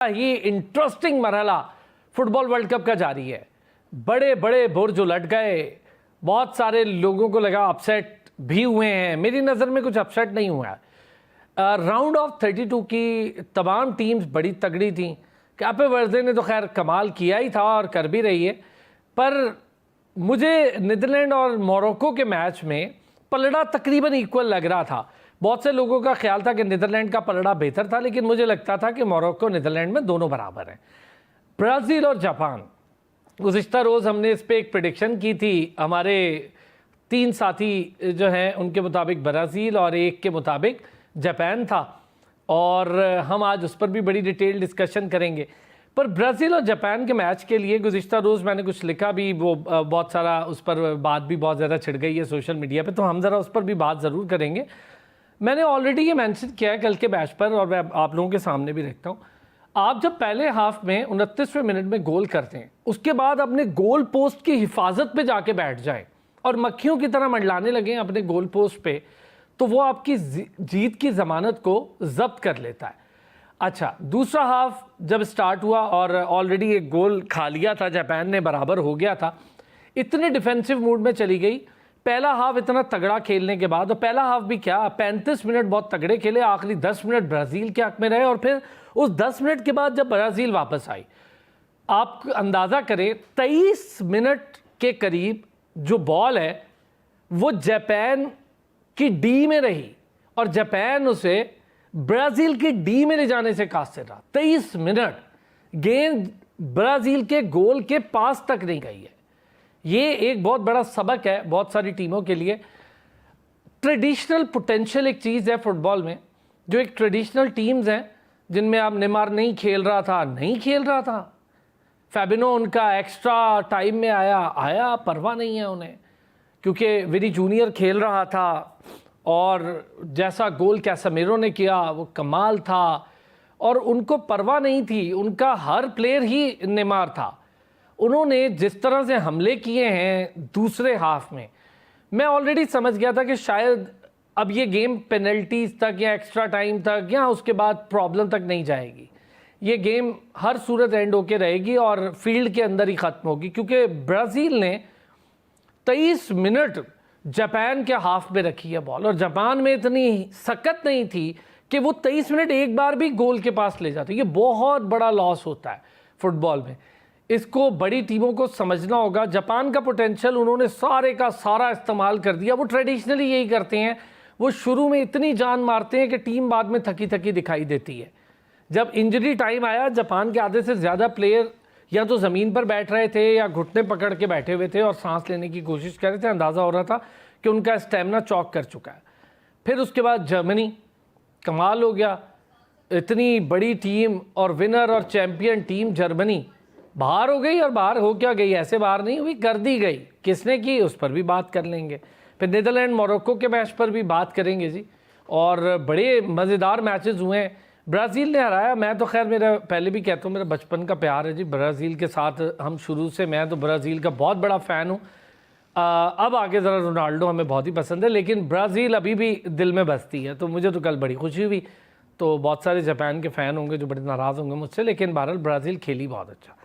ही interesting मरहला football world cup का जारी है। बड़े बड़े बुर्ज उलट गए, बहुत सारे लोगों को लगा अपसेट भी हुए हैं। मेरी नज़र में कुछ अपसेट नहीं हुआ है। राउंड ऑफ 32 की तमाम टीम्स बड़ी तगड़ी थी। कैपे वर्दे ने तो खैर कमाल किया ही था और कर भी रही है, पर मुझे नीदरलैंड और मोरक्को के मैच में पलड़ा तकरीबन इक्वल लग रहा था। बहुत से लोगों का ख्याल था कि नीदरलैंड का पलड़ा बेहतर था, लेकिन मुझे लगता था कि मोरक्को नीदरलैंड में दोनों बराबर हैं। ब्राज़ील और जापान, गुज़िश्ता रोज़ हमने इस पर एक प्रेडिक्शन की थी। हमारे 3 साथी जो हैं उनके मुताबिक ब्राज़ील और एक के मुताबिक जापान था, और हम आज उस पर भी बड़ी डिटेल डिस्कशन करेंगे। पर ब्राज़ील और जापान के मैच के लिए गुज़िश्ता रोज़ मैंने कुछ लिखा भी, वो बहुत सारा उस पर बात भी बहुत ज़्यादा छिड़ गई है सोशल मीडिया पे, तो हम ज़रा उस पर भी बात ज़रूर करेंगे। मैंने ऑलरेडी ये मेंशन किया है कल के मैच पर, और मैं आप लोगों के सामने भी रखता हूँ। आप जब पहले हाफ में 29वें मिनट में गोल करते हैं, उसके बाद अपने गोल पोस्ट की हिफाजत पे जाके बैठ जाएं और मक्खियों की तरह मंडलाने लगें अपने गोल पोस्ट पे, तो वो आपकी जीत की ज़मानत को जब्त कर लेता है। अच्छा, दूसरा हाफ जब स्टार्ट हुआ और ऑलरेडी एक गोल खा लिया था जापान ने, बराबर हो गया था, इतने डिफेंसिव मूड में चली गई। पहला हाफ इतना तगड़ा खेलने के बाद, और पहला हाफ भी क्या 35 मिनट बहुत तगड़े खेले, आखिरी 10 मिनट ब्राज़ील के हक में रहे, और फिर उस 10 मिनट के बाद जब ब्राज़ील वापस आई, आप अंदाज़ा करें 23 मिनट के करीब जो बॉल है वो जापान की डी में रही, और जापान उसे ब्राज़ील की डी में ले जाने से कासिर रहा। 23 मिनट गेंद ब्राज़ील के गोल के पास तक नहीं गई है। ये एक बहुत बड़ा सबक है बहुत सारी टीमों के लिए। ट्रेडिशनल पोटेंशियल एक चीज़ है फुटबॉल में, जो एक ट्रेडिशनल टीम्स हैं जिनमें अब नेमार नहीं खेल रहा था, फैबिनो उनका एक्स्ट्रा टाइम में आया, परवाह नहीं है उन्हें, क्योंकि विनी जूनियर खेल रहा था, और जैसा गोल कैसेमिरो ने किया वो कमाल था, और उनको परवाह नहीं थी, उनका हर प्लेयर ही नेमार था। उन्होंने जिस तरह से हमले किए हैं दूसरे हाफ में, मैं ऑलरेडी समझ गया था कि शायद अब ये गेम पेनल्टीज तक या एक्स्ट्रा टाइम तक या उसके बाद प्रॉब्लम तक नहीं जाएगी। ये गेम हर सूरत एंड होके रहेगी और फील्ड के अंदर ही ख़त्म होगी, क्योंकि ब्राज़ील ने 23 मिनट जापान के हाफ में रखी है बॉल, और जापान में इतनी सकत नहीं थी कि वो 23 मिनट एक बार भी गोल के पास ले जाते। ये बहुत बड़ा लॉस होता है फुटबॉल में, इसको बड़ी टीमों को समझना होगा। जापान का पोटेंशियल उन्होंने सारे का सारा इस्तेमाल कर दिया। वो ट्रेडिशनली यही करते हैं, वो शुरू में इतनी जान मारते हैं कि टीम बाद में थकी थकी दिखाई देती है। जब इंजरी टाइम आया, जापान के आधे से ज़्यादा प्लेयर या तो ज़मीन पर बैठ रहे थे या घुटने पकड़ के बैठे हुए थे और सांस लेने की कोशिश कर रहे थे। अंदाज़ा हो रहा था कि उनका स्टेमिना चौक कर चुका है। फिर उसके बाद जर्मनी, कमाल हो गया, इतनी बड़ी टीम और विनर और चैम्पियन टीम जर्मनी बाहर हो गई, और बाहर हो क्या गई, ऐसे बाहर नहीं हुई, कर दी गई। किसने की, उस पर भी बात कर लेंगे। फिर नीदरलैंड मोरक्को के मैच पर भी बात करेंगे जी, और बड़े मज़ेदार मैचेस हुए हैं। ब्राज़ील ने हराया, मैं तो खैर मेरा पहले भी कहता हूँ मेरा बचपन का प्यार है जी ब्राज़ील के साथ, हम शुरू से, मैं तो ब्राज़ील का बहुत बड़ा फ़ैन हूँ। अब आगे ज़रा रोनाल्डो हमें बहुत ही पसंद है, लेकिन ब्राज़ील अभी भी दिल में बसती है। तो मुझे तो कल बड़ी खुशी हुई। तो बहुत सारे जापान के फ़ैन होंगे जो बड़े नाराज़ होंगे मुझसे, लेकिन बहरहाल ब्राज़ील खेली बहुत अच्छा।